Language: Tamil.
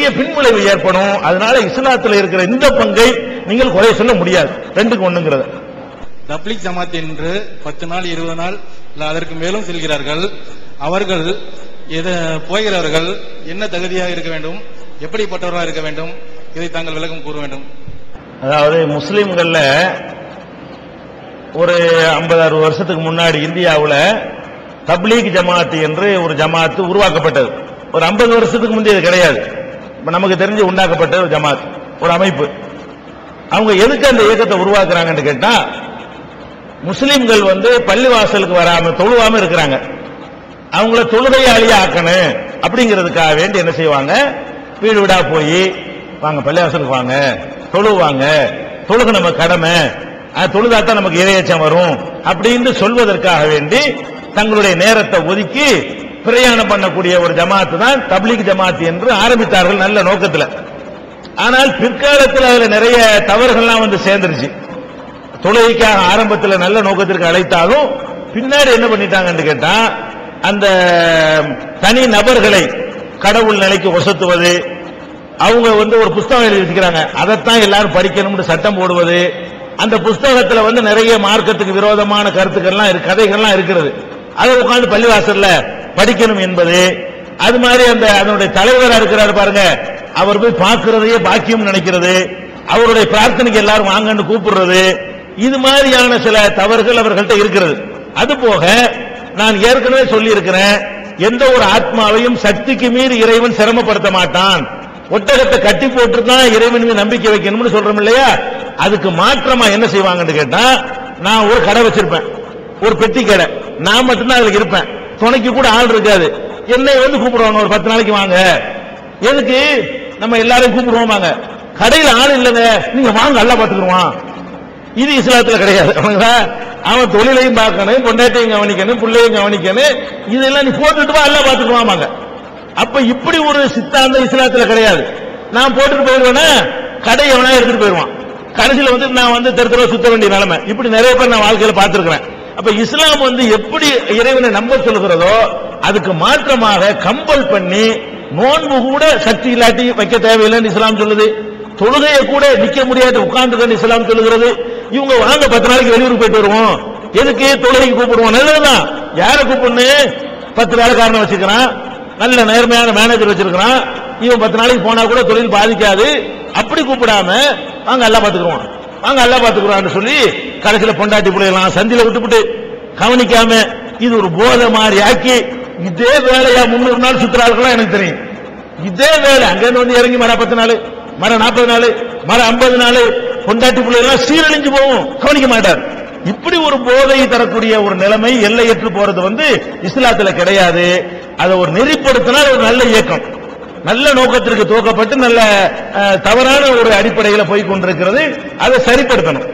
பெரிய பின்விளைவு ஏற்படும். அதனால இஸ்லாத்தில் இருக்கிற இந்த பங்கை நீங்கள் குறை சொல்ல முடியாது. 2க்கு 1ங்கிறத. தப்லீக் ஜமாத் என்று 10 நாள் 20 நாள் அதற்கு மேலும் செல்கிறார்கள். அவர்கள் போகிறவர்கள் என்ன தகுதியாக இருக்க வேண்டும், எப்படிப்பட்டவர்களாக இருக்க வேண்டும், இதை தாங்கள் விளக்கம் கூற வேண்டும். அதாவது முஸ்லிம்கள்ல ஒரு 50-60 வருஷத்துக்கு முன்னாடி இந்தியாவில் தப்லீக் ஜமாத் என்று ஒரு ஜமாத்து உருவாக்கப்பட்டது. ஒரு 50 வருஷத்துக்கு முந்தைய கிடையாது, நமக்கு தெரிஞ்சு உண்டாக்கப்பட்ட ஒரு ஜமாத், ஒரு அமைப்பு. அவங்க எதுக்கு அந்த இயக்கத்தை உருவாக்குறாங்கன்னு கேட்டா, முஸ்லிம்கள் பள்ளிவாசலுக்கு வராம தொழுவாம இருக்கிறாங்க, அவங்கள தொழுகையாளியா ஆக்கணும் அப்படிங்கிறதுக்காக வேண்டி என்ன செய்வாங்க, வீடு வீடா போய் வாங்க பள்ளிவாசலுக்கு வாங்க, தொழுவாங்க, தொழுக நம்ம கடமை, தொழுதாத்தான் நமக்கு இறையச்சம் வரும் அப்படின்னு சொல்வதற்காக வேண்டி தங்களுடைய நேரத்தை ஒதுக்கி பிரயாணம் பண்ணக்கூடிய ஒரு ஜமாத்து தான் தப்லீக் ஜமாத் என்று ஆரம்பித்தார்கள், நல்ல நோக்கத்தில். ஆனால் பிற்காலத்தில் அதுல நிறைய தவறுகள்லாம் சேர்ந்துருச்சு. தொழுகைக்காக ஆரம்பத்தில் நல்ல நோக்கத்திற்கு அழைத்தாலும் பின்னாடி என்ன பண்ணிட்டாங்கன்னு கேட்டா, அந்த தனி நபர்களை கடவுள் நிலைக்கு ஒசத்துவது, அவங்க ஒரு புஸ்தகம் எழுதி வச்சுக்கிறாங்க, அதைத்தான் எல்லாரும் படிக்கணும்னு சட்டம் போடுவது, அந்த புஸ்தகத்துல நிறைய மார்க்கத்துக்கு விரோதமான கருத்துக்கள்லாம் கதைகள்லாம் இருக்கிறது, அதை உட்கார்ந்து பள்ளிவாசல்ல படிக்கணும் என்பது. அது மாதிரி அதனுடைய தலைவராக இருக்கிறாரு பாருங்க, அவர் போய் பார்க்கிறதையே பாக்கியம் நினைக்கிறது, அவருடைய பிரார்த்தனைக்கு எல்லாரும் வாங்கன்னு கூப்பிடுறது, இது மாதிரியான சில தவறுகள் அவர்கள்ட்ட இருக்கிறது. அது போக நான் ஏற்கனவே சொல்லி இருக்கிறேன், எந்த ஒரு ஆத்மாவையும் சக்திக்கு மீறி இறைவன் சிரமப்படுத்த மாட்டான். ஒட்டகத்தை கட்டி போட்டு தான் இறைவன் நம்பிக்கை வைக்கணும்னு சொல்றோம் இல்லையா, அதுக்கு மாற்றமா என்ன செய்வாங்கன்னு கேட்டா, நான் ஒரு கடை வச்சிருப்பேன், ஒரு பெட்டி கடை, நான் மட்டும்தான் அதுல இருப்பேன், துணைக்கு கூட ஆள் இருக்காது, என்னை கூப்பிடுவாங்க ஒரு 10 நாளைக்கு வாங்க. எதுக்கு? நம்ம எல்லாரும் கூப்பிடுவோம், கடையில் ஆள் இல்லைங்க, நீங்க வாங்க எல்லாம் பாத்துக்குருவான். இது இஸ்லாத்துல கிடையாது. அவன் தொழிலையும் பார்க்கணும், பொண்டாட்டையும் கவனிக்கணும், பிள்ளையும் கவனிக்கணும், இதெல்லாம் நீ போட்டுட்டு வா எல்லாம் பாத்துக்குவாங்க. அப்ப இப்படி ஒரு சித்தாந்தம் இஸ்லாத்துல கிடையாது. நான் போட்டுட்டு போயிடுவேன்னா கடை எவனா எடுத்துட்டு போயிடுவான், கடைசியில நான் தெருத்தர சுத்த வேண்டிய நிலைமை. இப்படி நிறைய பேர் நான் வாழ்க்கையில பார்த்திருக்கிறேன். அப்ப இஸ்லாம் எப்படி இறைவனை நம்ப சொல்கிறதோ அதுக்கு மாற்றமாக கம்பல் பண்ணி நோன்பு கூட சக்தி இல்லாட்டி வைக்க தேவையில்லைன்னு இஸ்லாம் சொல்லுது, தொழுகையை கூட நிக்க முடியாது உட்கார்ந்து இஸ்லாம் சொல்லுகிறது. இவங்க வாங்க 10 நாளைக்கு வெளியூர் போயிட்டு வருவோம், எதுக்கு தொழுகைக்கு கூப்பிடுவோம், நல்லதுதான். யாரை கூப்பிடணும்? 10 வேலைக்காரனை வச்சிருக்கிறான், நல்ல நேர்மையான மேனேஜர் வச்சிருக்கிறான், இவன் 10 நாளைக்கு போனா கூட தொழில் பாதிக்காது, அப்படி கூப்பிடாம வாங்க எல்லாம் பாத்துக்குவோம், வாங்க எல்லாம் பாத்துக்குறோம் சொல்லி கடைசியில பொண்டாட்டி பிள்ளைலாம் சந்தில விட்டுவிட்டு கவனிக்காம இது ஒரு போதை மாதிரி ஆக்கி இதே வேலையா 300 நாள் சுற்றுறார்கள் எனக்கு தெரியும். இதே வேலை அங்கிருந்து இறங்கி மர 10 நாள், மர 40 நாள், மர 50 நாள், பொண்டாட்டி பிள்ளைலாம் சீரழிஞ்சு போகும், கவனிக்க மாட்டார். இப்படி ஒரு போதை தரக்கூடிய ஒரு நிலைமை எல்லையற்று போறது இஸ்லாத்துல கிடையாது. அதை ஒரு நெறிப்படுத்தினால் ஒரு நல்ல இயக்கம், நல்ல நோக்கத்திற்கு துவக்கப்பட்டு நல்ல தவறான ஒரு அடிப்படையில் போய் கொண்டிருக்கிறது, அதை சரிப்படுத்தணும்.